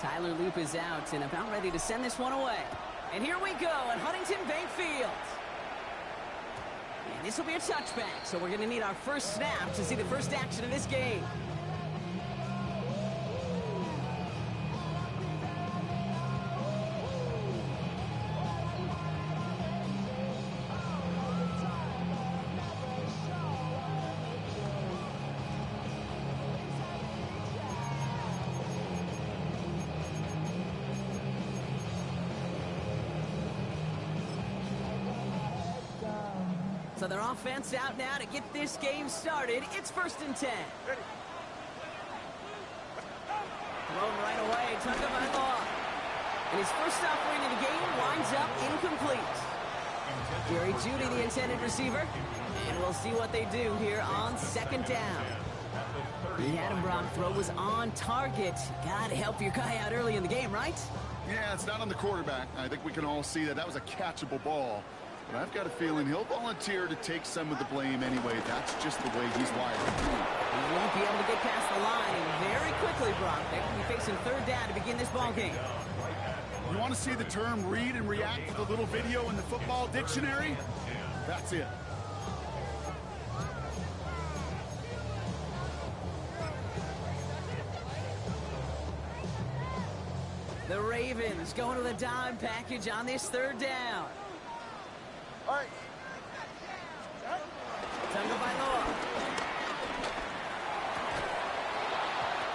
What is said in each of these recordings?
Tyler Loop is out and about ready to send this one away. And here we go at Huntington Bank Field. And this will be a touchback, so we're going to need our first snap to see the first action of this game. So their offense out now to get this game started. It's 1st and 10. Thrown right away, Tagovailoa. And his first offering of the game winds up incomplete. Jerry Jeudy, the intended receiver. And we'll see what they do here on 2nd down. The Adam Brock throw was on target. Gotta help your guy out early in the game, right? Yeah, it's not on the quarterback. I think we can all see that was a catchable ball. But I've got a feeling he'll volunteer to take some of the blame anyway. That's just the way he's wired. He won't be able to get past the line very quickly, Brock. They will be facing 3rd down to begin this ball game. You want to see the term read and react to the little video in the football dictionary? That's it. The Ravens going to the dime package on this 3rd down. All right. Tagovailoa.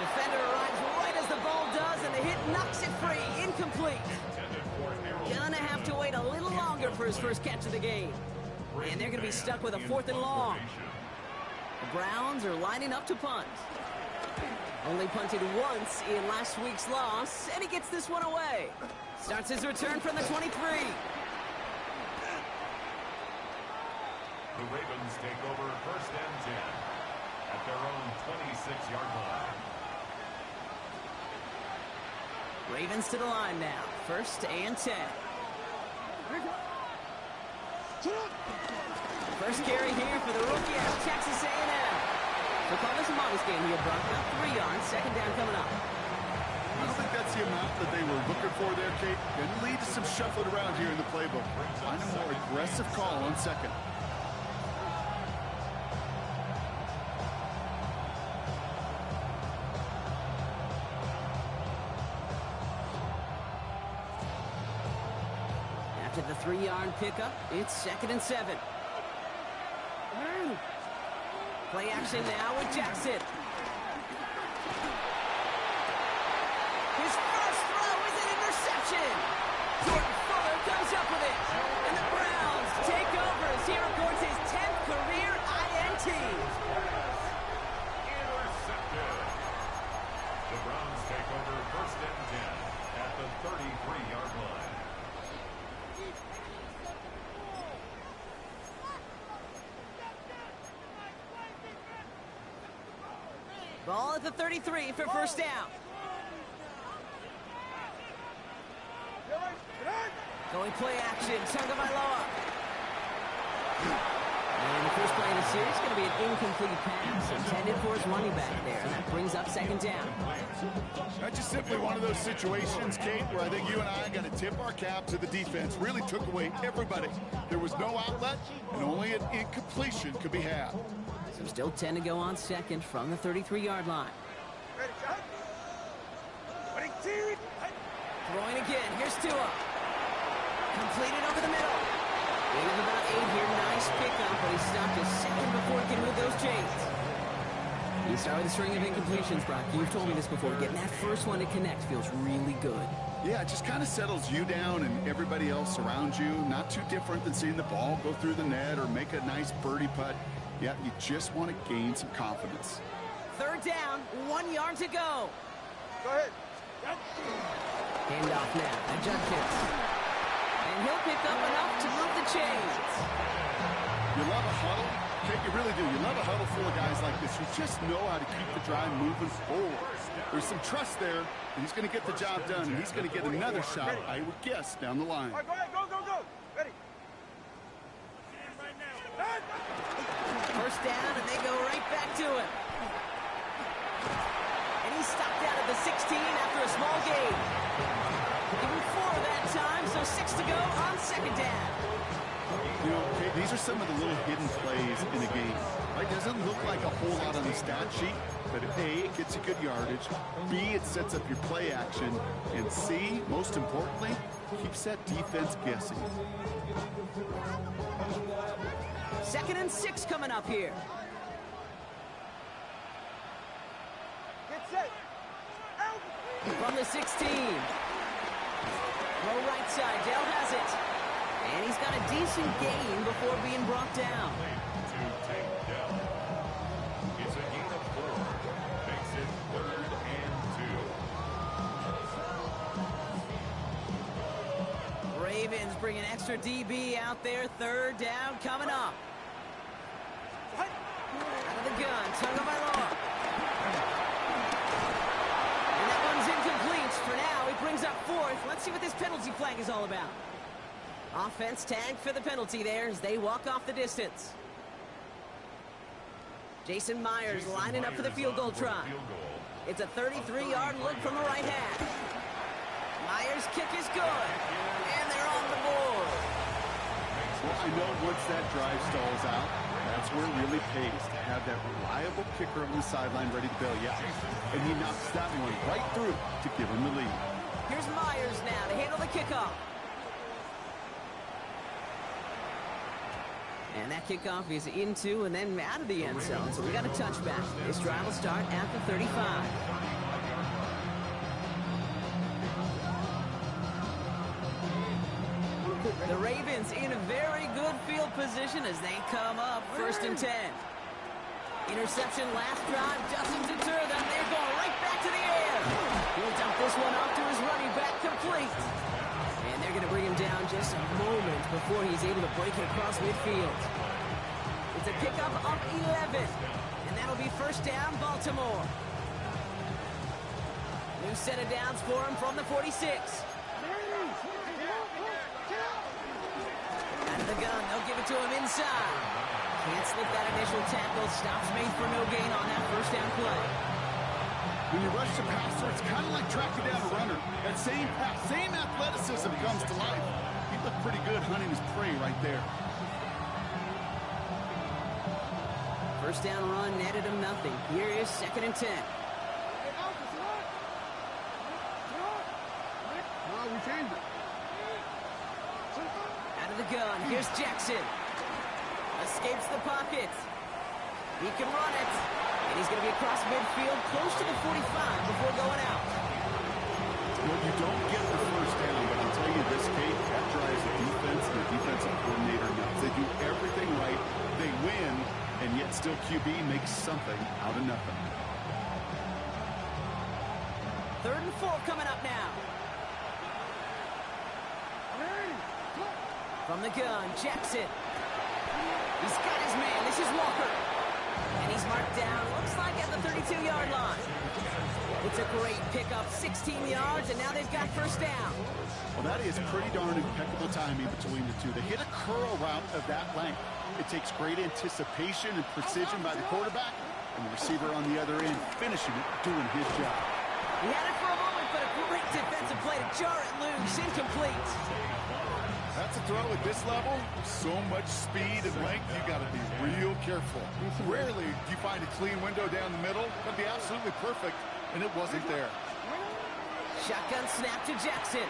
Defender arrives right as the ball does, and the hit knocks it free. Incomplete. Gonna have to wait a little longer for his first catch of the game. And they're gonna be stuck with a 4th and long. The Browns are lining up to punt. Only punted once in last week's loss, and he gets this one away. Starts his return from the 23. The Ravens take over 1st and 10 at their own 26-yard line. Ravens to the line now. 1st and 10. First carry here for the rookie out of Texas A&M. So call this a modest game here, Brock. About 3 yards. 2nd down coming up. I don't think that's the amount that they were looking for there, Kate. Going to lead to some shuffling around here in the playbook. Find a more aggressive call on 2nd. After the 3-yard pickup, it's 2nd and 7. Play action now with Jackson. His first throw is an interception. Jordan Fuller comes up with it. And the Browns take over as he records his 10th career INT. Intercepted. The Browns take over 1st and 10 at the 33-yard line. Ball at the 33 for 1st down. Going play action, Tagovailoa. And the first play of the series is going to be an incomplete pass intended for his running back there. And that brings up 2nd down. That's just simply one of those situations, Kate, where I think you and I got to tip our cap to the defense. Really took away everybody. There was no outlet, and only an incompletion could be had. So still 10 to go on 2nd from the 33-yard line. Throwing again. Here's Tua. Completed over the middle. Gain of about 8 here. Nice pickup, but he stopped a second before he can move those chains. You start with a string of incompletions, Brock. You've told me this before. Getting that first one to connect feels really good. Yeah, it just kind of settles you down and everybody else around you. Not too different than seeing the ball go through the net or make a nice birdie putt. Yeah, you just want to gain some confidence. 3rd down, 1 yard to go. Go ahead. Hand off now to Judkins. And he'll pick up enough to move the chains. You love a huddle? Kate, you really do. You love a huddle full of guys like this who just know how to keep the drive moving forward. There's some trust there, and he's going to get the job done, and he's going to get another shot, I would guess, down the line. All right, go ahead, go. Ready. First down, and they go right back to him. And he's stopped out at the 16 after a small gain. Give him 4 that time, so 6 to go on second down. You know, okay, these are some of the little hidden plays in a game. Right? Doesn't look like a whole lot on the stat sheet, but A, it gets you good yardage. B, it sets up your play action. And C, most importantly, keeps that defense guessing. 2nd and 6 coming up here. Get set. From the 16. Low right side, Dell has it. And he's got a decent gain before being brought down. To take Dell. It's a gain of 4. Makes it 3rd and 2. Ravens bring an extra DB out there. 3rd down coming up. Out of the gun, Tonga by Law. And that one's incomplete. For now, he brings up 4th. Let's see what this penalty flag is all about. Offense tagged for the penalty there as they walk off the distance. Jason Myers lining up for the field goal try. It's a 33-yard look from the right half. Myers' kick is good. And they're on the board. Well, I know once that drive stalls out, that's where it really pays to have that reliable kicker on the sideline ready to bail you out. And he knocks that one right through to give him the lead. Here's Myers now to handle the kickoff. And that kickoff is into and then out of the end zone. So we got a touchback. This drive will start at the 35. The Ravens in a very good field position as they come up 1st and 10. Interception last drive doesn't deter them. They're going right back to the air. He'll dump this one off to his running back, complete. And they're going to bring him down just a moment before he's able to break it across midfield. It's a pickup of 11. And that'll be 1st down, Baltimore. New set of downs for him from the 46. Out of the gun, they'll give it to him inside. Can't slip that initial tackle. Stops made for no gain on that 1st down play. When you rush the passer, it's kind of like tracking down a runner. That same pass, same athleticism comes to life. He looked pretty good hunting his prey right there. 1st down run netted him nothing. Here is 2nd and 10. We changed it. Out of the gun, here's Jackson. Escapes the pocket. He can run it. And he's going to be across midfield, close to the 45 before going out. Well, you don't get the 1st down, but I'll tell you this, Kate, that drives the defense and the defensive coordinator nuts. They do everything right. They win, and yet still QB makes something out of nothing. 3rd and 4 coming up now. From the gun, Jackson. He's got his man. This is Walker. And he's marked down, looks like at the 32-yard line. It's a great pickup, 16 yards, and now they've got 1st down. Well, that is pretty darn impeccable timing between the two. They hit a curl route of that length. It takes great anticipation and precision by the quarterback, and the receiver on the other end finishing it, doing his job. He had it for a moment, but a great defensive play to jar it loose, incomplete. That's a throw at this level. So much speed and length, you got to be real careful. Rarely do you find a clean window down the middle. That'd be absolutely perfect, and it wasn't there. Shotgun snap to Jackson.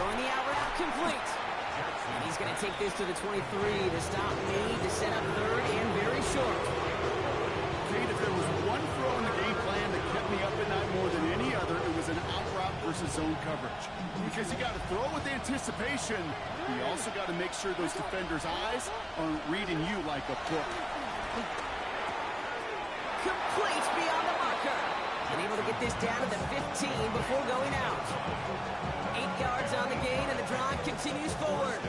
Going the out route, complete. And he's going to take this to the 23 to stop need to set up 3rd and very short. Kate, if there was one throw in the game plan that kept me up at night more than any other, it was an out route versus zone coverage. Because you got to throw with anticipation, you also got to make sure those defenders' eyes aren't reading you like a book. Complete beyond the marker. And able to get this down to the 15 before going out. 8 yards on the gain, and the drive continues forward.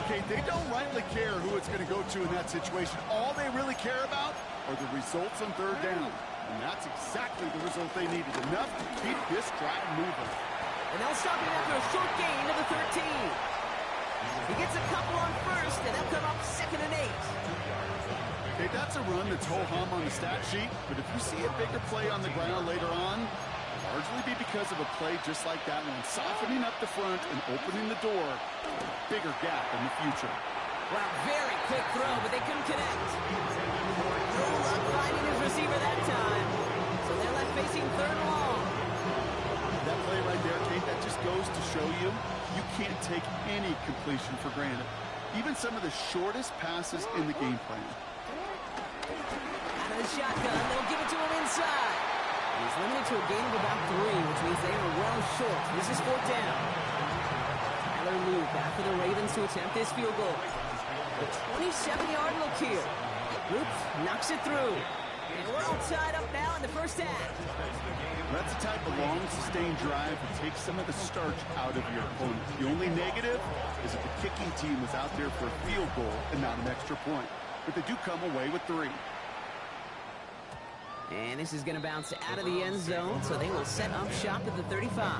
Okay, they don't rightly care who it's going to go to in that situation. All they really care about are the results on 3rd down. And that's exactly the result they needed. Enough to keep this drive moving. And they'll stop him after a short gain to the 13. He gets a couple on 1st, and they'll come up 2nd and 8. Okay, that's a run that's ho-hum on the stat sheet, but if you see a bigger play on the ground later on, Largely be because of a play just like that one, softening up the front and opening the door to a bigger gap in the future. Wow, very quick throw, but they couldn't connect. No luck finding his receiver that time. So they're left facing third and long. That play right there, Kate, that just goes to show you can't take any completion for granted. Even some of the shortest passes in the game plan. Out of the shotgun, they'll give it to him inside. He's limited to a gain of about 3, which means they are well short. This is 4th down. Tyler Luke back for the Ravens to attempt this field goal. The 27-yard look here. Luke knocks it through. And we're all tied up now in the first half. That's the type of long, sustained drive that takes some of the starch out of your opponent. The only negative is that the kicking team was out there for a field goal and not an extra point. But they do come away with 3. And this is going to bounce out of the end zone, so they will set up shop at the 35.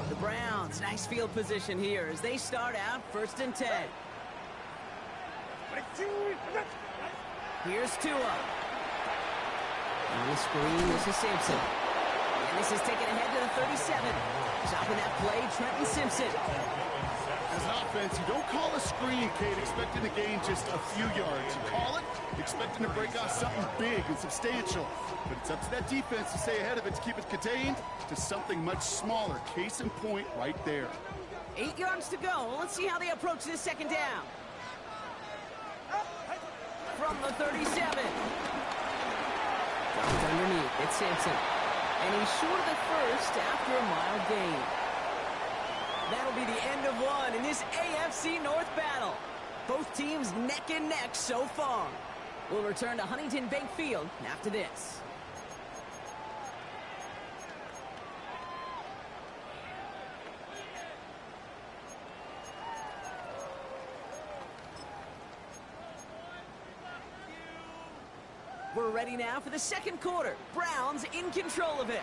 The Browns, nice field position here as they start out 1st and 10. Here's Tua. On the screen, this is Simpson. And this is taken ahead to the 37. Stopping that play, Trenton Simpson. As an offense, you don't call a screen, Kate, expecting to gain just a few yards. You call it expecting to break off something big and substantial. But it's up to that defense to stay ahead of it, to keep it contained to something much smaller. Case in point right there. 8 yards to go. Well, let's see how they approach this 2nd down. From the 37. Dropped underneath. It's Simpson. And he's short of the first after a mild gain. That'll be the end of one in this AFC North battle. Both teams neck and neck so far. We'll return to Huntington Bank Field after this. We're ready now for the 2nd quarter. Browns in control of it.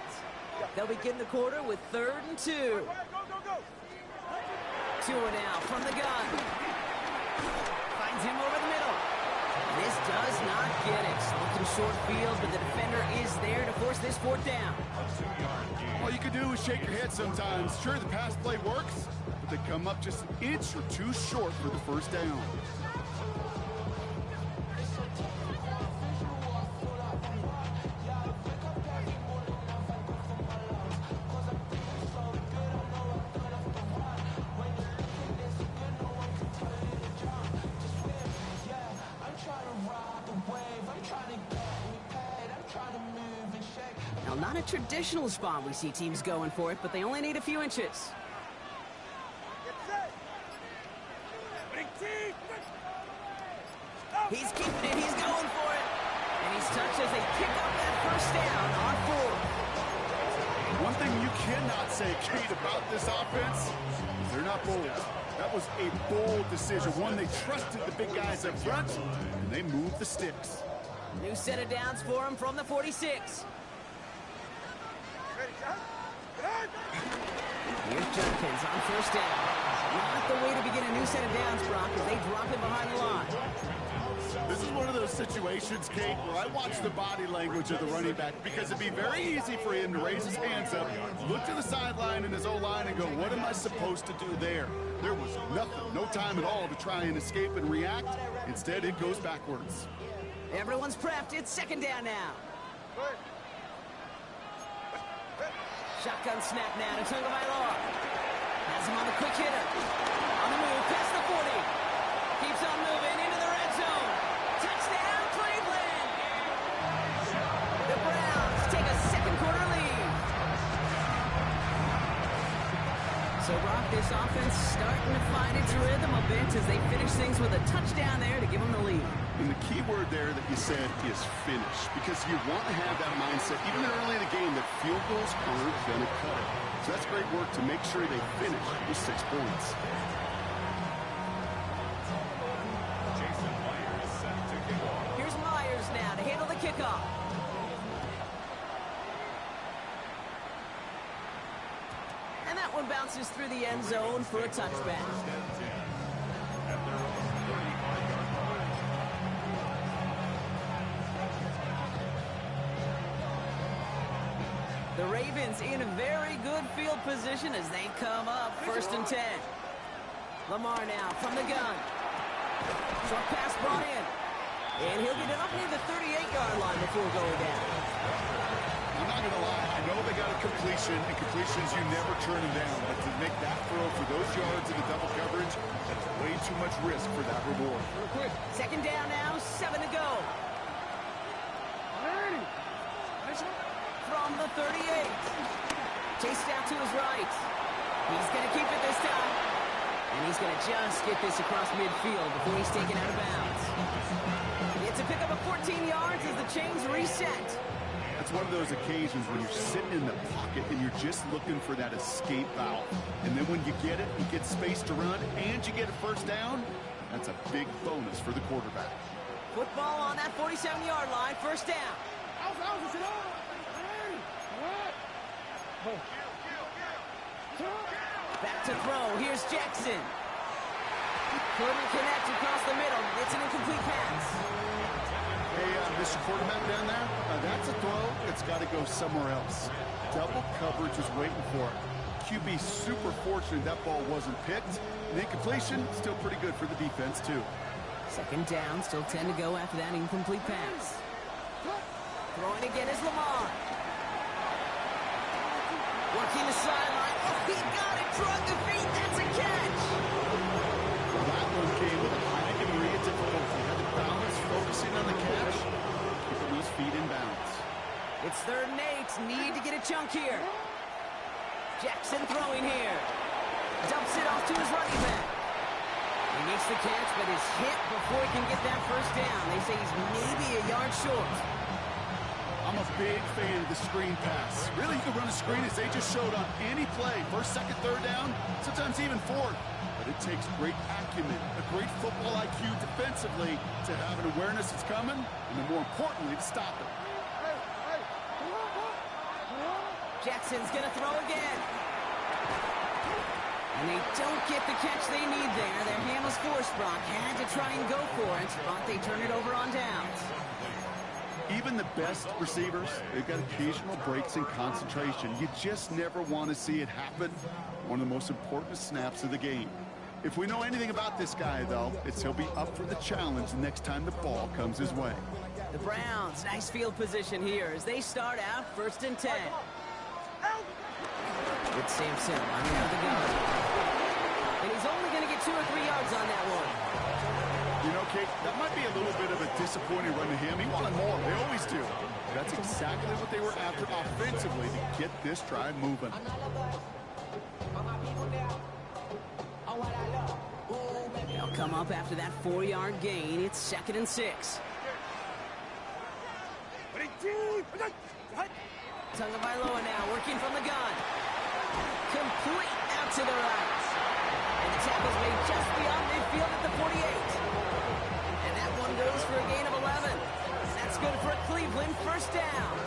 They'll begin the quarter with 3rd and 2. Tua now from the gun. Finds him over the middle. This does not get it. Looking short field, but the defender is there to force this 4th down. All you can do is shake your head sometimes. Sure, the pass play works, but they come up just an inch or 2 short for the 1st down. Now, not a traditional spot we see teams going for it, but they only need a few inches. He's keeping it. He's going for it. And he's touched as they pick up that 1st down on 4. One thing you cannot say, Kate, about this offense is they're not bold. That was a bold decision. One, they trusted the big guys up front, and they moved the sticks. New set of downs for him from the 46. Here's Jenkins on 1st down. Not the way to begin a new set of downs, Brock, as they drop him behind the line. This is one of those situations, Kate, where I watch the body language of the running back because it'd be very easy for him to raise his hands up, look to the sideline in his O-line and go, what am I supposed to do there? There was nothing, no time at all to try and escape and react. Instead, it goes backwards. Everyone's prepped. It's 2nd down now. Shotgun snap now to Tagovailoa. Has him on the quick hitter. On the move, past the 40. Keeps on moving into the red zone. Touchdown, Cleveland! The Browns take a 2nd quarter lead. So, Brock, this offense starting to find its rhythm a bit as they finish things with a touchdown there to give them the lead. And the key word there that you said is finish, because you want to have that mindset, even early in the game, that field goals aren't going to cut it. So that's great work to make sure they finish with 6 points. Here's Myers now to handle the kickoff. And that that one bounces through the end zone for a touchback. The Ravens in a very good field position as they come up 1st and 10. Lamar now from the gun. Short pass brought in. And he'll get it up near the 38-yard line before going down. I'm not going to lie. I know they got a completion, and completions, you never turn them down. But to make that throw for those yards in the double coverage, that's way too much risk for that reward. 2nd down now, 7 to go. From the 38. Chased out to his right. He's going to keep it this time. And he's going to just get this across midfield before he's taken out of bounds. It's a pickup of 14 yards as the chains reset. It's one of those occasions when you're sitting in the pocket and you're just looking for that escape valve. And then when you get it, you get space to run, and you get a 1st down, that's a big bonus for the quarterback. Football on that 47-yard line, 1st down. Back to throw. Here's Jackson. Couldn't connect across the middle. It's an incomplete pass. Hey, Mr. Quarterback down there, that's a throw that's got to go somewhere else. Double coverage is waiting for it. QB super fortunate that ball wasn't picked. And incompletion, still pretty good for the defense, too. 2nd down, still 10 to go after that incomplete pass. Throwing again is Lamar. Working the sideline. Oh, he got it. Drug the feet. That's a catch. That one came with a high degree of difficulty. Had to balance, focusing on the catch, keeping those feet in bounds. It's 3rd and 8. Need to get a chunk here. Jackson throwing here. Dumps it off to his running back. He makes the catch, but is hit before he can get that 1st down. They say he's maybe a yard short. I'm a big fan of the screen pass. Really, you can run a screen as they just showed on any play. 1st, 2nd, 3rd down, sometimes even 4th. But it takes great acumen, a great football IQ defensively to have an awareness it's coming, and then more importantly, to stop it. Jackson's going to throw again. And they don't get the catch they need there. Their hand was forced, Brock. Had to try and go for it, but they turn it over on downs. Even the best receivers, they've got occasional breaks in concentration. You just never want to see it happen. One of the most important snaps of the game. If we know anything about this guy, though, it's he'll be up for the challenge the next time the ball comes his way. The Browns, nice field position here as they start out 1st and 10. It's Sampson running out of the gun. And he's only going to get 2 or 3 yards on that one. You know, Kate, that might be a little bit of a disappointing run to him. He wanted more. They always do. That's exactly what they were after offensively to get this drive moving. They'll come up after that 4-yard gain. It's 2nd and 6. Tagovailoa now working from the gun. Complete out to the right. And the tackle's made just beyond midfield at the 48. And that one goes for a gain of 11. That's good for Cleveland. 1st down.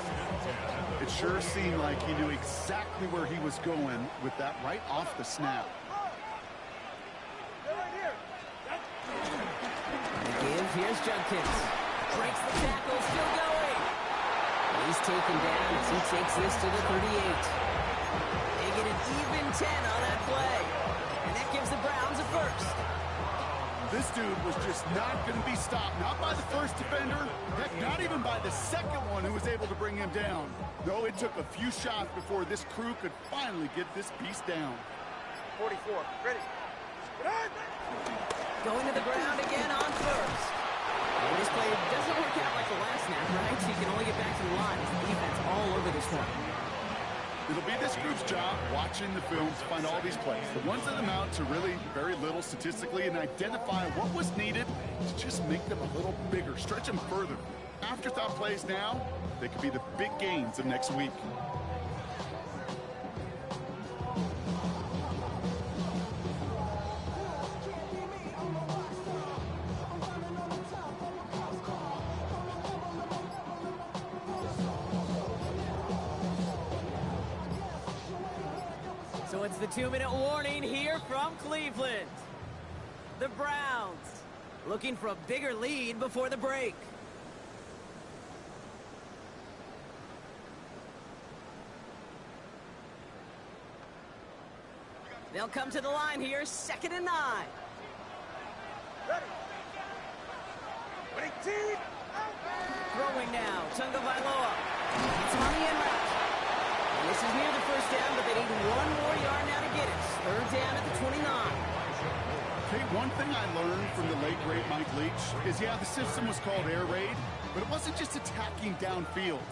It sure seemed like he knew exactly where he was going with that right off the snap. Here's Judkins. Breaks the tackle, still going. He's taken down as he takes this to the 38. They get an even 10 on that play. And that gives the Browns a 1st. This dude was just not going to be stopped. Not by the 1st defender. Heck, not even by the 2nd one who was able to bring him down. No, it took a few shots before this crew could finally get this beast down. 44. Ready. Going to the ground again on 1st. And this play doesn't work out like the last snap, right? So you can only get back to the line as the defense all over this one. It'll be this group's job watching the film to find all these plays. The ones that amount to really very little statistically and identify what was needed to just make them a little bigger, stretch them further. Afterthought plays now, they could be the big gains of next week. So it's the 2-minute warning here from Cleveland. The Browns looking for a bigger lead before the break. They'll come to the line here, 2nd and 9. Ready. 18. Throwing now, Tagovailoa. It's on the end route. And this is near the first down, but they need 1 more yard now to get it. 3rd down at the 29. Okay, one thing I learned from the late, great Mike Leach is, yeah, the system was called air raid, but it wasn't just attacking downfield.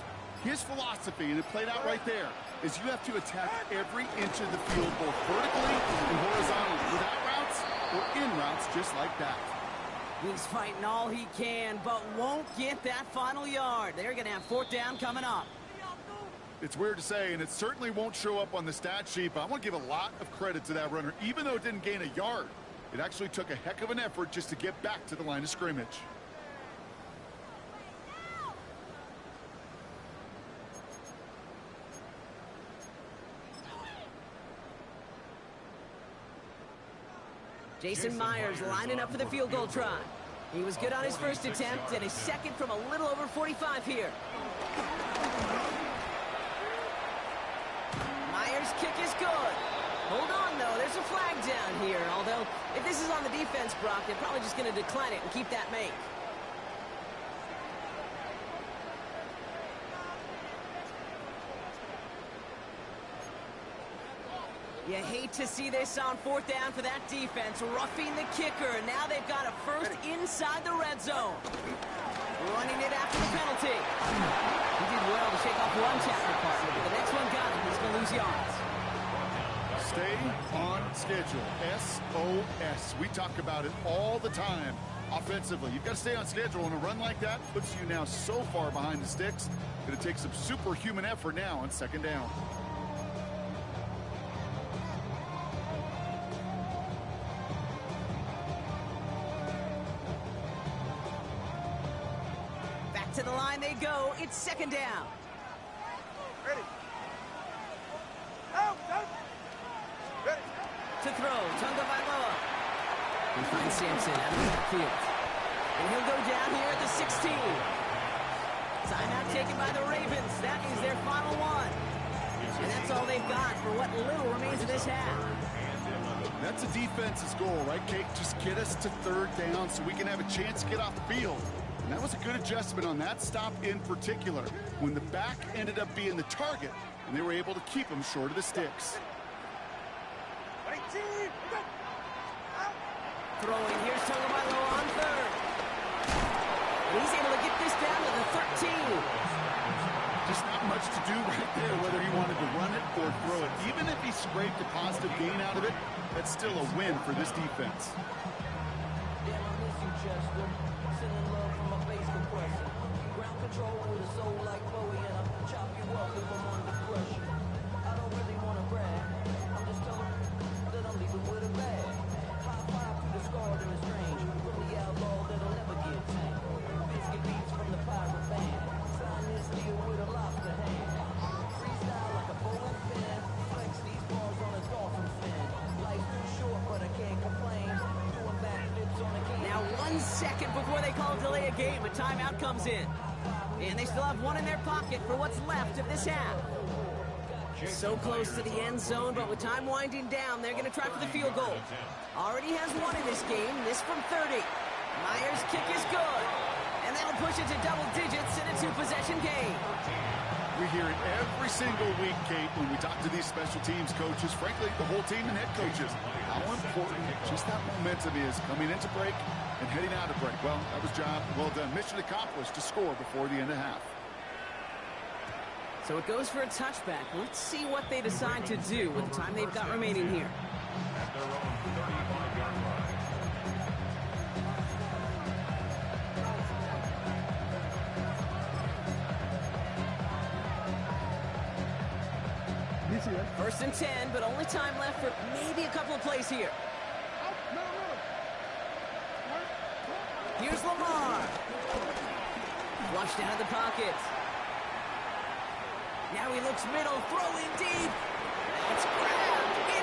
His philosophy, and it played out right there, is you have to attack every inch of the field, both vertically and horizontally, without routes or in routes just like that. He's fighting all he can, but won't get that final yard. They're going to have 4th down coming up. It's weird to say, and it certainly won't show up on the stat sheet, but I want to give a lot of credit to that runner. Even though it didn't gain a yard, it actually took a heck of an effort just to get back to the line of scrimmage. Jason Myers lining up for the field goal try. He was good on his first attempt, and his second from a little over 45 here. Myers' kick is good. Hold on, though. There's a flag down here. Although, if this is on the defense, Brock, they're probably just going to decline it and keep that make. You hate to see this on 4th down for that defense, roughing the kicker. Now they've got a first inside the red zone. Running it after the penalty. He did well to shake off one tackle partner, but the next one got him. He's going to lose yards. Stay on schedule. SOS. We talk about it all the time. Offensively, you've got to stay on schedule, and a run like that puts you now so far behind the sticks that it takes some superhuman effort now on 2nd down. To the line they go. It's 2nd down. Ready. Out. Ready. To throw, Tagovailoa. He finds Sampson out of the backfield. And he'll go down here at the 16. Timeout taken by the Ravens. That is their final one. And that's all they've got for what little remains of this half. That's a defense's goal, right, Kate? Just get us to 3rd down so we can have a chance to get off the field. And that was a good adjustment on that stop in particular, when the back ended up being the target, and they were able to keep him short of the sticks. 18. Throwing, here's Tagovailoa on 3rd. And he's able to get this down to the 13. Just not much to do right there, whether he wanted to run it or throw it. Even if he scraped a positive gain out of it, that's still a win for this defense. Damn, I miss you, Chester. Sending love from my face compressor. Ground control with a soul like Bowie, and I'll chop you up if I'm under pressure. I don't really want to brag. I'm just telling that I'm leaving with a bag. High five to the scarred and the strange. From the outlaw that'll never get tamed. Biscuit beats from the pirate band. Sign this deal with a lobster hand. Freestyle like a bowling pin. Flex these bars on a dolphin fin. Life's too short, but I can't complain. Doing backflips on a game. Now 1 second before they call delay a game, a timeout comes in. And they still have one in their pocket for what's left of this half. So close to the end zone, but with time winding down, they're going to try for the field goal. Already has one in this game, this from 30. Myers' kick is good. And that'll push it to double digits in a 2-possession game. We hear it every single week, Kate, when we talk to these special teams coaches, frankly, the whole team and head coaches, how important just that momentum is coming into break and heading out of break. Well, that was job well done. Mission accomplished to score before the end of half. So it goes for a touchback. Let's see what they decide to do with the time they've got remaining here. At their own 35-yard line. First and 10, but only time left for maybe a couple of plays here. Here's Lamar. Flushed out of the pocket. Now he looks middle, throwing deep. It's grabbed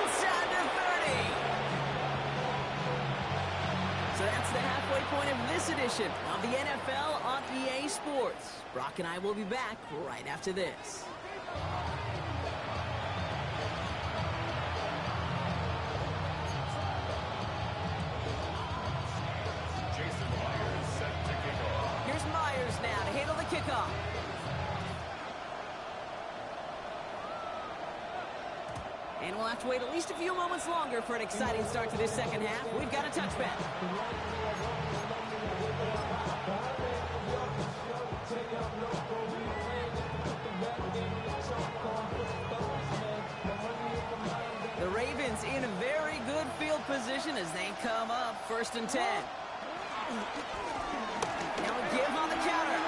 point of this edition of the NFL on EA Sports. Brock and I will be back right after this. Here's Myers now to handle the kickoff. And we'll have to wait at least a few moments longer for an exciting start to this second half. We've got a touchback. The Ravens in a very good field position as they come up 1st and 10. Now a give on the counter.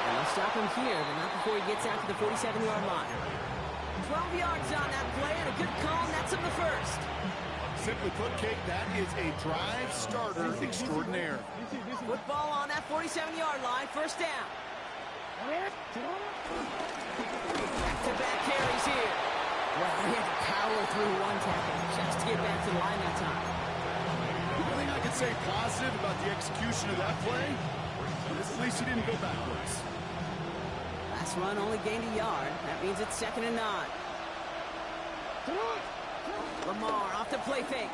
And they'll stop him here, but not before he gets out to the 47-yard line. 12 yards on that play, and a good call, and that's him the first. Simply put, Kate, that is a drive starter extraordinaire. Football on that 47-yard line, 1st down. Back-to-back carries here. Well, he had to power through one tackle just to get back to the line that time. The only thing I can say positive about the execution of that play is at least he didn't go backwards. Last run only gained a yard. That means it's 2nd and 9. Lamar off the play fake.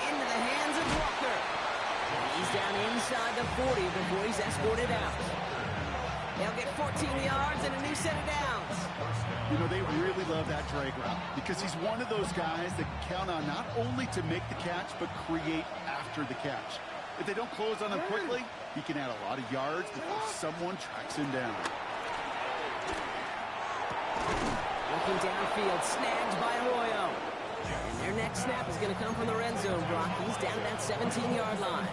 Into the hands of Walker. He's down inside the 40 before he's escorted out. They'll get 14 yards and a new set of downs. You know, they really love that drag route because he's one of those guys that can count on not only to make the catch, but create after the catch. If they don't close on him quickly, he can add a lot of yards before someone tracks him down. Looking downfield, snagged by Arroyo. And their next snap is going to come from the red zone, Brock. He's down at that 17-yard line.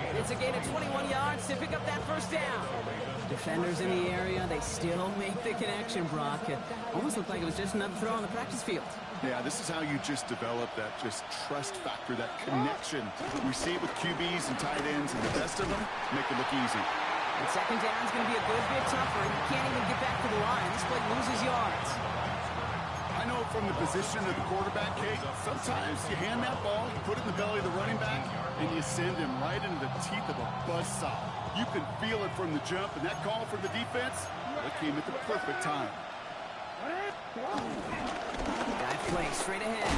And it's a gain of 21 yards to pick up that 1st down. Defenders in the area, they still make the connection, Brock. It almost looked like it was just another throw on the practice field. Yeah, this is how you just develop that just trust factor, that connection. We see it with QBs and tight ends, and the best of them make it look easy. And 2nd down is going to be a good bit tougher. He can't even get back to the line. This play loses yards. I know from the position of the quarterback, Kate, sometimes you hand that ball, you put it in the belly of the running back, and you send him right into the teeth of a buzzsaw. You can feel it from the jump, and that call from the defense, it came at the perfect time. That play straight ahead.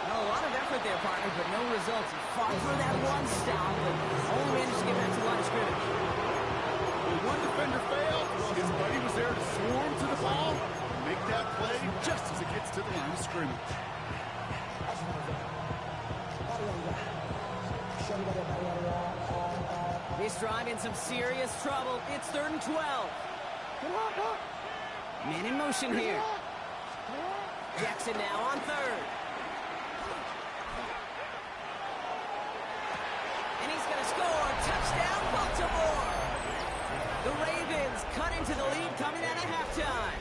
Well, a lot of effort there, partner, but no results. He fought for that one stop, but only managed to get back to the line of scrimmage. When one defender failed, his buddy was there to swarm to the ball and make that play just as it gets to the line of scrimmage. This drive in some serious trouble. It's 3rd and 12. Man in motion here. Jackson now on 3rd. And he's going to score. Touchdown, Baltimore. The Ravens cut into the lead coming out of halftime.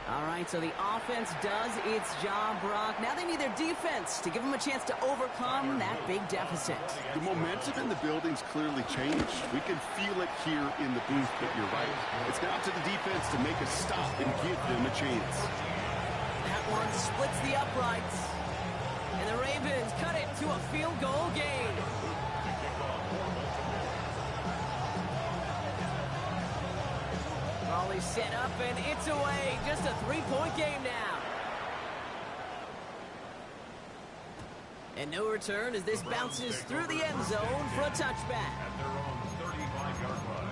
All right, so the offense does its job, Brock. Now they need their defense to give them a chance to overcome that big deficit. The momentum in the building's clearly changed. We can feel it here in the booth, but you're right. It's now to the defense to make a stop and give them a chance. That one splits the uprights. And the Ravens cut it to a field goal game. Raleigh set up, and it's away. Just a 3-point game now. And no return as this bounces through the end zone for a touchback. At their own 35-yard line.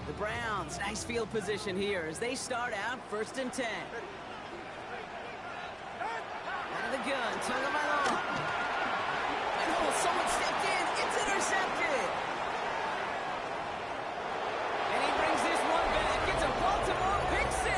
The Browns, nice field position here as they start out 1st and 10. Out of the gun, tongue by long. And oh, someone stepped in. It's intercepted. And he brings this one back. It's a Baltimore pick 6.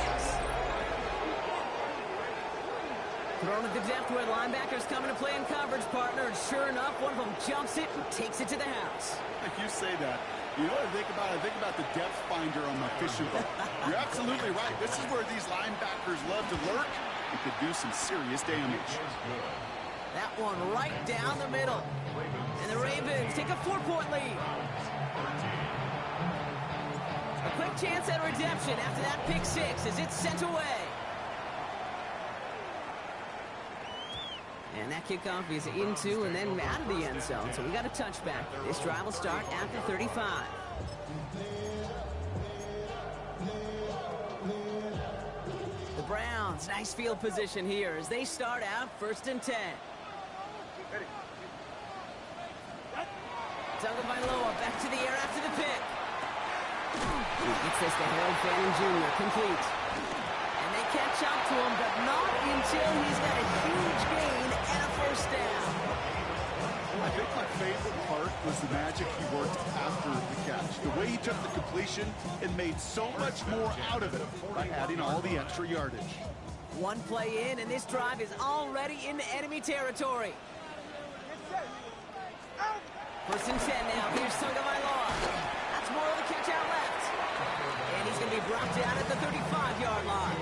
Thrown at the depth where linebackers coming to play in coverage, partner. And sure enough, one of them jumps it and takes it to the house. You say that. You know what I think about? I think about the depth finder on my fishing boat. You're absolutely right. This is where these linebackers love to lurk. It could do some serious damage. That one right down the middle. And the Ravens take a 4-point lead. A quick chance at redemption after that pick six as it's sent away. And that kickoff is into and then out of the end zone. So we got a touchback. This drive will start at the 35. The Browns, nice field position here as they start out 1st and 10. Ready. Tagovailoa back to the air after the pick. He gets this to Harold Fanning Jr. complete. And they catch up to him, but not until he's got a huge gain and a first down. I think my favorite part was the magic he worked after the catch. The way he took the completion and made so much more out of it by adding all the extra yardage. One play in, and this drive is already into enemy territory. Get set. Out. 1st and 10 now. Here's Tagovailoa. That's more of the catch out left. And he's going to be brought down at the 35-yard line.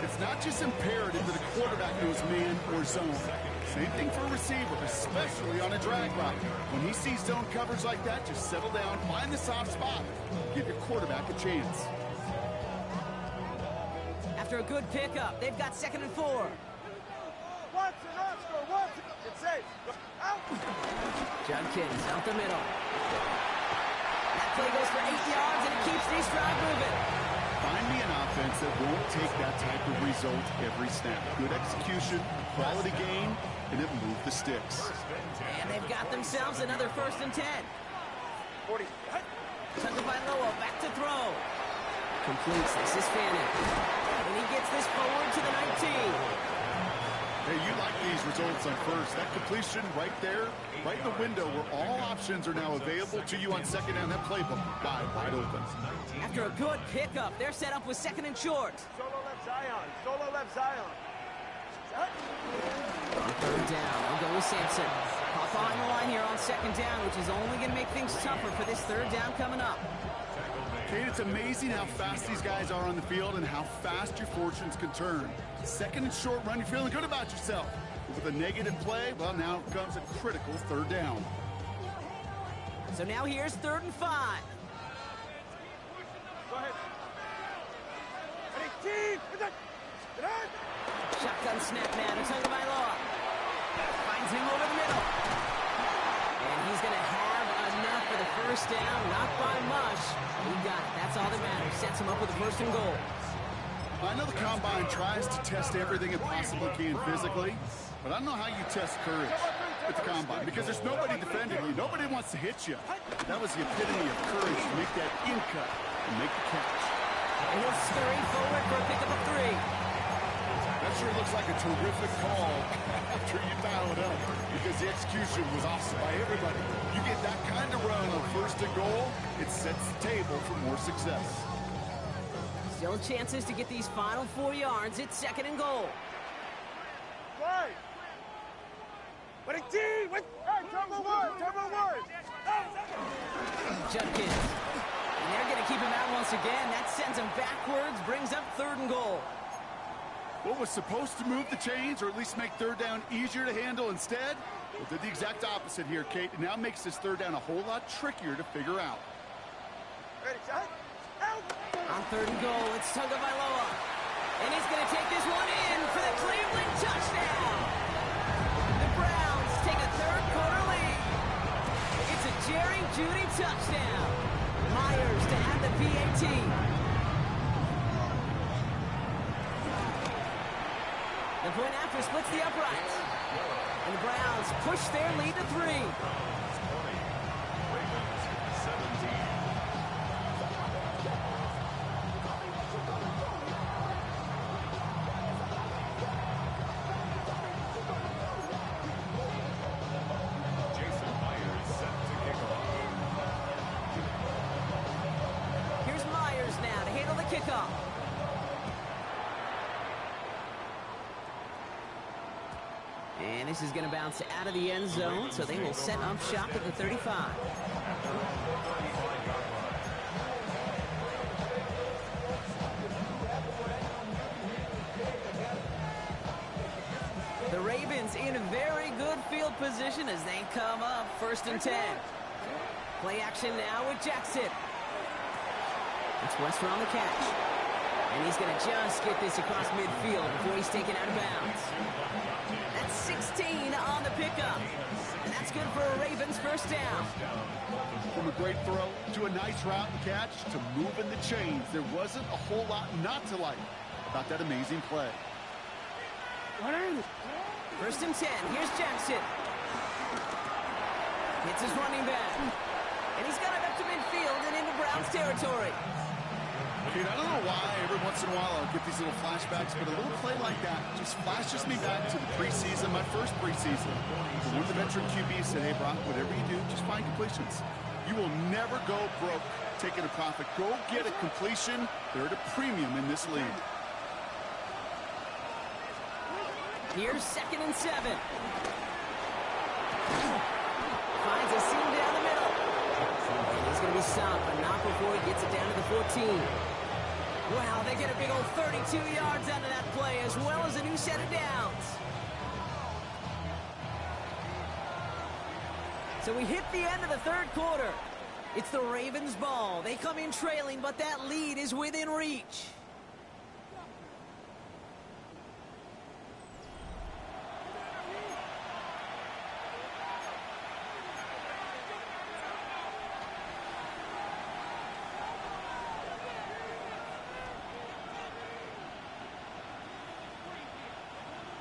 It's not just imperative that a quarterback knows man or zone. Same thing for a receiver, especially on a drag route. When he sees zone coverage like that, just settle down, find the soft spot, give your quarterback a chance. After a good pickup, they've got 2nd and 4. Watson, Oscar, Watson. Get safe. Out. Judkins out the middle. That play goes for 8 yards, and it keeps this drive moving. Find me an offense that won't take that type of result every snap. Good execution, quality game, and it moved the sticks. And they've got themselves another 1st and 10. 40. Tagovailoa back to throw. Completes. This is Fanning. And he gets this forward to the 19. Hey, you like these results on first. That completion right there, right in the window where all options are now available to you on 2nd down. That playbook wide open. After a good pickup, they're set up with 2nd and short. Solo left Zion. Solo left Zion. On 3rd down, they'll go with Sampson. Caught behind the line here on 2nd down, which is only going to make things tougher for this 3rd down coming up. Kate, it's amazing how fast these guys are on the field and how fast your fortunes can turn. 2nd and short run, you're feeling good about yourself. But with a negative play, well, now comes a critical 3rd down. So now here's 3rd and 5. Go ahead. Ready, team. Get on. Shotgun snap now to Tagovailoa. Finds him over the middle. And he's going to have enough for the 1st down. Not by much. He got it. That's all that matters. Sets him up with a 1st and goal. I know the Combine tries to test everything it possibly can physically, but I don't know how you test courage at the Combine because there's nobody defending you. Nobody wants to hit you. That was the epitome of courage to make that in cut and make the catch. And he'll scurry forward for a pickup of 3. That sure looks like a terrific call after you dial it up because the execution was awesome by everybody. You get that kind of run on 1st and goal, it sets the table for more success. Still chances to get these final 4 yards. It's 2nd and goal. Right. Ready, team. Hey, turbo one. Judkins. And they're going to keep him out once again. That sends him backwards, brings up 3rd and goal. What was supposed to move the chains or at least make 3rd down easier to handle instead? Well, did the exact opposite here, Kate. It now makes this 3rd down a whole lot trickier to figure out. Ready, shot. Out. On 3rd and goal, it's Tagovailoa. And he's going to take this one in for the Cleveland touchdown. The Browns take a 3rd quarter lead. It's a Jerry Jeudy touchdown. Myers to add the PAT. The point after splits the uprights. And the Browns push their lead to 3. Here's Myers now to handle the kickoff. And this is going to bounce out of the end zone, so they will set up shop at the 35. The Ravens in a very good field position as they come up 1st and 10. Play action now with Jackson. It's Wester on the catch. And he's going to just get this across midfield before he's taken out of bounds. That's 16 on the pickup. And that's good for a Ravens first down. From a great throw to a nice route and catch to moving the chains, there wasn't a whole lot not to like about that amazing play. First and 10. Here's Jackson. Hits his running back. And he's got it up to midfield and into Browns territory. Dude, I don't know why every once in a while I'll get these little flashbacks, but a little play like that just flashes me back to the preseason, my first preseason. When the veteran QB said, hey, Brock, whatever you do, just find completions. You will never go broke taking a profit. Go get a completion. They're at a premium in this league. Here's 2nd and 7. Finds a seam down the middle. And he's going to be stopped, but not before he gets it down to the 14. Wow, they get a big old 32 yards out of that play, as well as a new set of downs. So we hit the end of the third quarter. It's the Ravens' ball. They come in trailing, but that lead is within reach.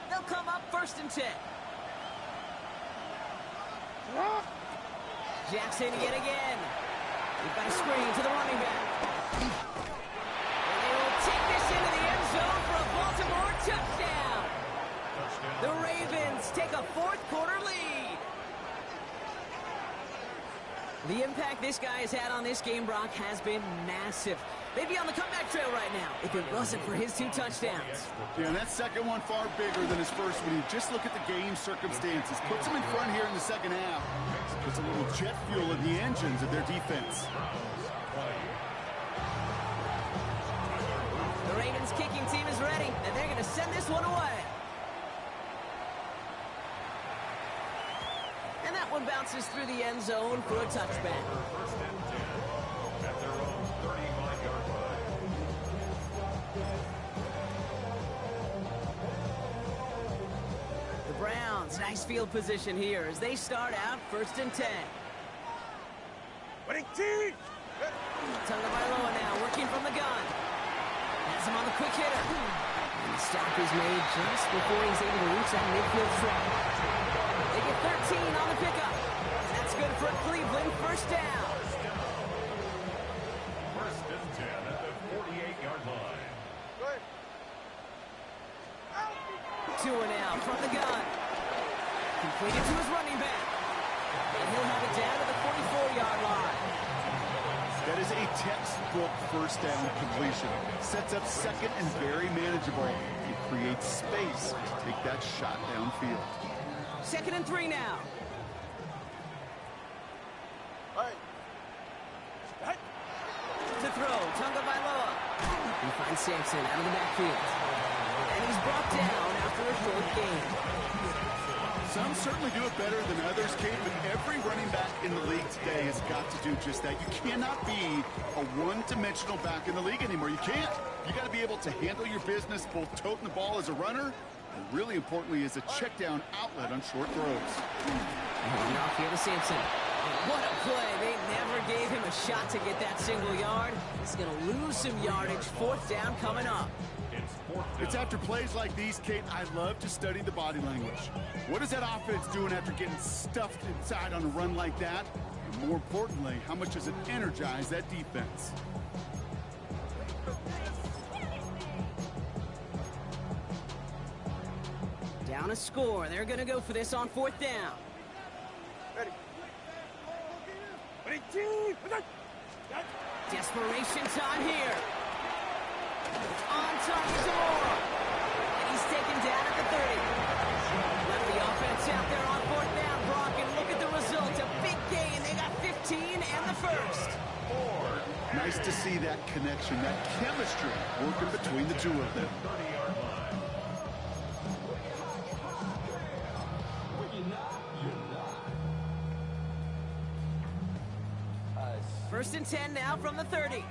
They'll come up 1st and 10. Jackson yet again. We've got a screen to the running back. And they will take this into the end zone for a Baltimore touchdown. The Ravens take a fourth quarter lead. The impact this guy has had on this game, Brock, has been massive. They'd be on the comeback trail right now if it wasn't for his 2 touchdowns. Yeah, and that second one far bigger than his first one. You just look at the game circumstances. Puts them in front here in the second half. Puts a little jet fuel in the engines of their defense. The Ravens kicking team is ready, and they're going to send this one away. And that one bounces through the end zone for a touchback. First and 10 at their own 35-yard line. The Browns, nice field position here as they start out 1st and 10. Tagovailoa now working from the gun. Has him on the quick hitter. And the stop is made just before he's able to reach that midfield strike. They get 13 on the pickup. And that's good for a Cleveland first down. First and 10 at the 48-yard line. Tua now from the gun. Completed to his running back. And he'll have it down to the 44-yard line. That is a textbook first down completion. Sets up second and very manageable. It creates space to take that shot downfield. 2nd and 3 now. To throw, Tagovailoa. He finds Sampson out of the backfield. And he's brought down after a short gain. Some certainly do it better than others, Kate, but every running back in the league today has got to do just that. You cannot be a one-dimensional back in the league anymore. You can't. You got to be able to handle your business, both toting the ball as a runner, and really importantly as a check-down outlet on short throws. And off here to Sampson. What a play. They never gave him a shot to get that single yard. He's going to lose some yardage. 4th down coming up. It's after plays like these, Kate, I love to study the body language. What is that offense doing after getting stuffed inside on a run like that? And more importantly, how much does it energize that defense? Down a score. They're going to go for this on 4th down. Desperation time here. On target to Moore. And he's taken down at the 30. Left the offense out there on 4th down, Brock, and look at the result. A big gain. They got 15 and the first. Nice to see that connection, that chemistry working between the two of them. 30-yard line. 1st and 10 now from the 30.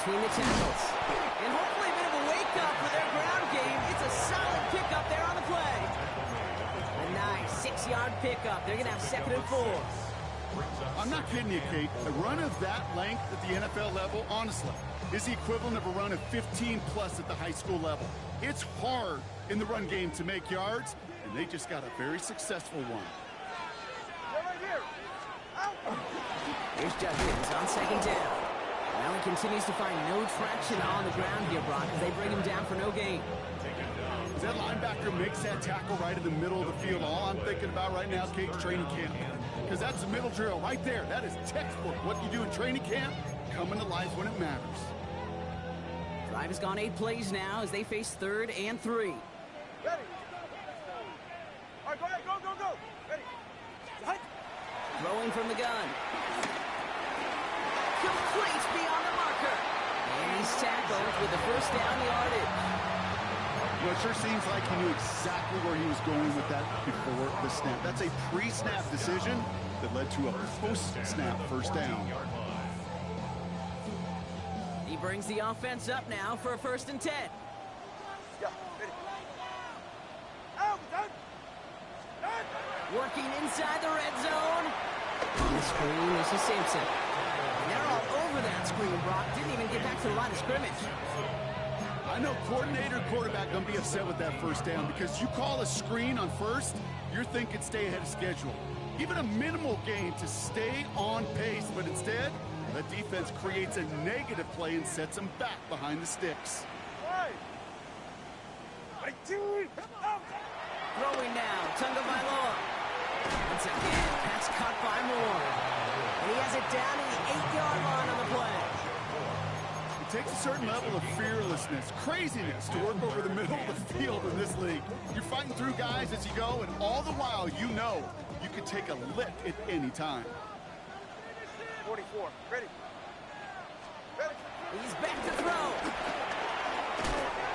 between the tackles. And hopefully a bit of a wake-up for their ground game. It's a solid pickup there on the play. A nice 6-yard pickup. They're going to have 2nd and 4. I'm not kidding you, Kate. A run of that length at the NFL level, honestly, is the equivalent of a run of 15-plus at the high school level. It's hard in the run game to make yards, and they just got a very successful one. Here's Judkins on 2nd down. Now he continues to find no traction on the ground here, Brock, as they bring him down for no gain. That linebacker makes that tackle right in the middle of the field. All I'm thinking about right now, Kate, training camp. Because that's the middle drill right there. That is textbook. What you do in training camp, coming to life when it matters. Drive has gone 8 plays now as they face 3rd and 3. Ready. All right, go ahead. Go. Ready. Hut. Throwing from the gun. Complete beyond the marker. And he's tackled with the 1st down yardage. Well, it sure seems like he knew exactly where he was going with that before the snap. That's a pre-snap decision that led to a post-snap 1st down. He brings the offense up now for a 1st and 10. Yeah, ready. Out, done. Working inside the red zone. On the screen, this is Sampson. And they're all over that screen, Brock. Didn't even get back to the line of scrimmage. I know coordinator, quarterback going to be upset with that 1st down because you call a screen on 1st, you're thinking stay ahead of schedule. Even a minimal gain to stay on pace, but instead, the defense creates a negative play and sets them back behind the sticks. Right. Throwing now, Tunga Bailoa. Once again, pass caught by Moore. And he has it down at the 8-yard line on the play. It takes a certain level of fearlessness, craziness to work over the middle of the field in this league. You're fighting through guys as you go, and all the while you know you can take a lick at any time. 44. Ready. He's back to throw.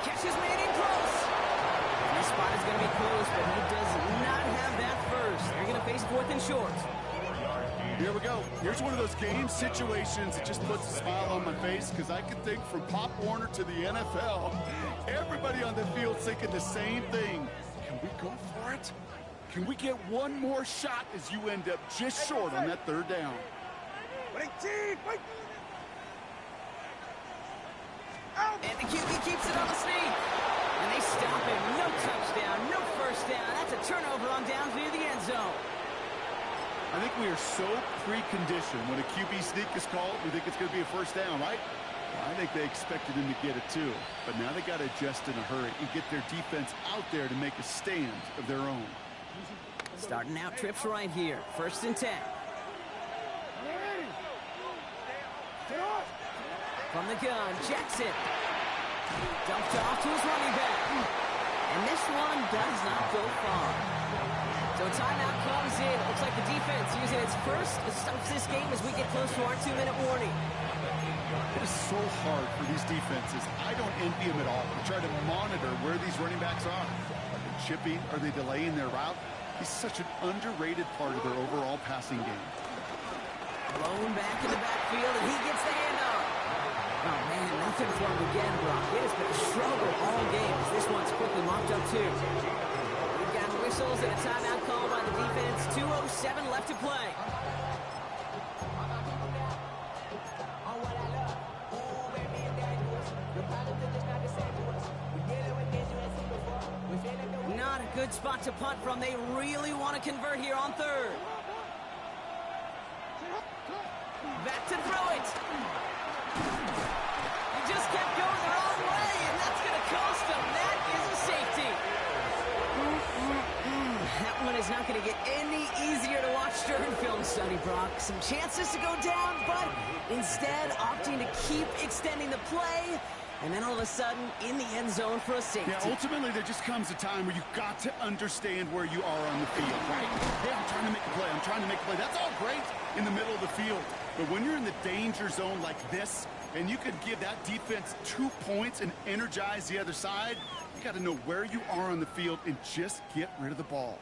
Catch is made in close. And this spot is going to be close, but he does not have that 1st. They're going to face 4th and short. Here we go. Here's one of those game situations that just puts a smile on my face because I can think from Pop Warner to the NFL, everybody on the field thinking the same thing. Can we go for it? Can we get one more shot as you end up just short on that 3rd down? And the QB keeps it on the sneak. And they stop him. No touchdown, no 1st down. That's a turnover on downs near the end zone. I think we are so preconditioned when a QB sneak is called, we think it's going to be a 1st down, right? Well, I think they expected him to get it too. But now they got to adjust in a hurry and get their defense out there to make a stand of their own. Starting out trips right here. 1st and 10. From the gun, Jackson. Dumped off to his running back. And this one does not go far. So timeout comes in. Looks like the defense using its 1st to stop this game as we get close to our 2-minute warning. It is so hard for these defenses. I don't envy them at all. They try to monitor where these running backs are. Are they chipping? Are they delaying their route? He's such an underrated part of their overall passing game. Blown back in the backfield, and he gets the handoff. Oh, man, nothing for him again, Brock. It has been a struggle all game as this one's quickly mopped up, too. We've got whistles and a timeout call by the defense. 2:07 left to play. Not a good spot to punt from. They really want to convert here on 3rd. Back to throw it. He just kept going the wrong way, and that's going to cost him. That is a safety. That one is not going to get any easier to watch during film study, Brock. Some chances to go down, but instead opting to keep extending the play. And then all of a sudden, in the end zone for a safety. Yeah, ultimately, there just comes a time where you've got to understand where you are on the field, right? Hey, I'm trying to make a play. I'm trying to make a play. That's all great in the middle of the field. But when you're in the danger zone like this, and you could give that defense 2 points and energize the other side, you got to know where you are on the field and just get rid of the ball.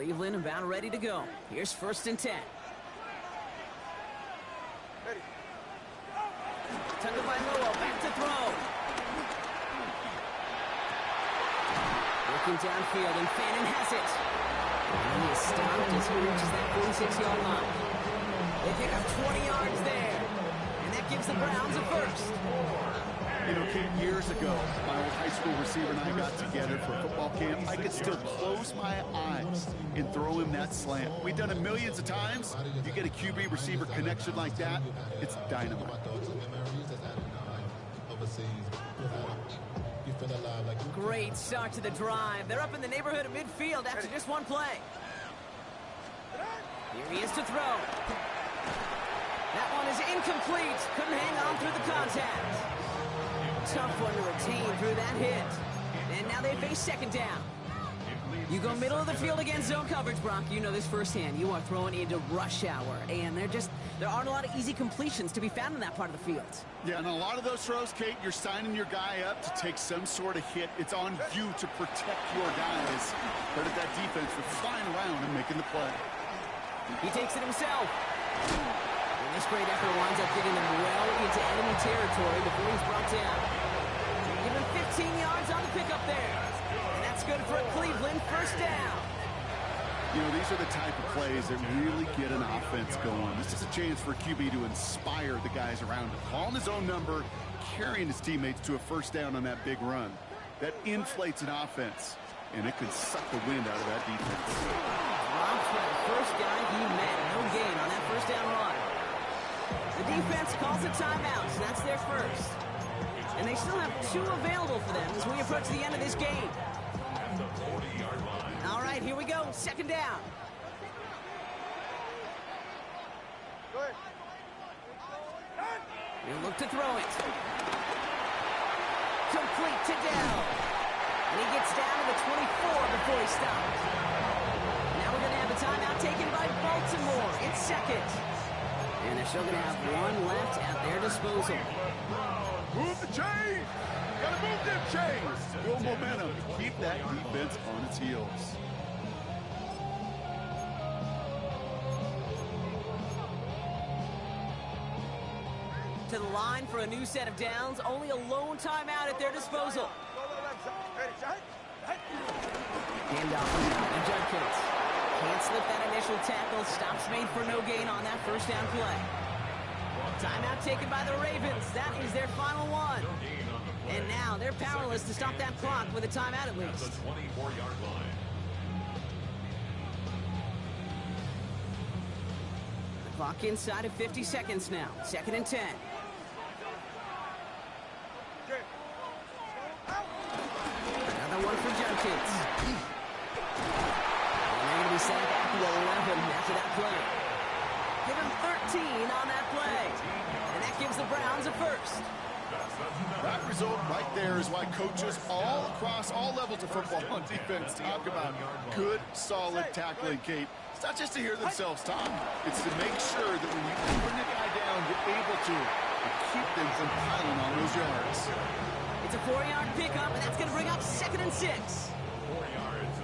Cleveland about ready to go. Here's 1st and 10. Ready. Tucked by Noah, back to throw. Working downfield, and Fannin has it. And he is stopped as he reaches that 46-yard line. They pick up 20 yards there. And that gives the Browns a first. You know, Kate, years ago, my old high school receiver and I got together for a football camp. I could still close my eyes and throw him that slant. We've done it millions of times. You get a QB receiver connection like that, it's dynamite. Great start to the drive. They're up in the neighborhood of midfield after just one play. Here he is to throw. That one is incomplete. Couldn't hang on through the contact. Tough one to retain through that hit. And now they face 2nd down. You go middle of the field against zone coverage, Brock. You know this firsthand. You are throwing into rush hour. And there aren't a lot of easy completions to be found in that part of the field. Yeah, and a lot of those throws, Kate, you're signing your guy up to take some sort of hit. It's on you to protect your guys. Credit that defense for flying around and making the play. He takes it himself. And this great effort winds up getting them well into enemy territory before he's brought down. Give him 15 yards on the pickup there. And that's good for a Cleveland 1st down. You know, these are the type of plays that really get an offense going. This is a chance for QB to inspire the guys around him. Calling his own number, carrying his teammates to a 1st down on that big run. That inflates an offense, and it can suck the wind out of that defense. Dropped for the first guy he met. No gain on that 1st down run. The defense calls a timeout, so that's their first. And they still have 2 available for them as we approach the end of this game. All right, here we go. 2nd down. Go ahead. He'll look to throw it. Complete to Dell. And he gets down to the 24 before he stops. Now we're going to have a timeout taken by Baltimore. It's 2nd. And they're still going to have 1 left at their disposal. Move the chains! Gotta move them chains! Build momentum. Keep that defense on its heels. To the line for a new set of downs. Only a lone timeout at their disposal. Ready, shot. Handoff from Judkins. Can't slip that initial tackle. Stops made for no gain on that 1st down play. Timeout taken by the Ravens. That is their final one. And now they're powerless to stop that clock with a timeout at least. The 24-yard line. The clock inside of 50 seconds now. 2nd and 10. Another one for Judkins. And they're going to be sent back to 11 after that play. Give him 13 on that play. And that gives the Browns a first. That result right there is why coaches all across all levels of football on defense talk about good, solid tackling, Kate. It's not just to hear themselves talk. It's to make sure that when you bring the guy down, you're able to keep them from piling on those yards. It's a 4-yard pickup, and that's going to bring up 2nd and 6. 4 yards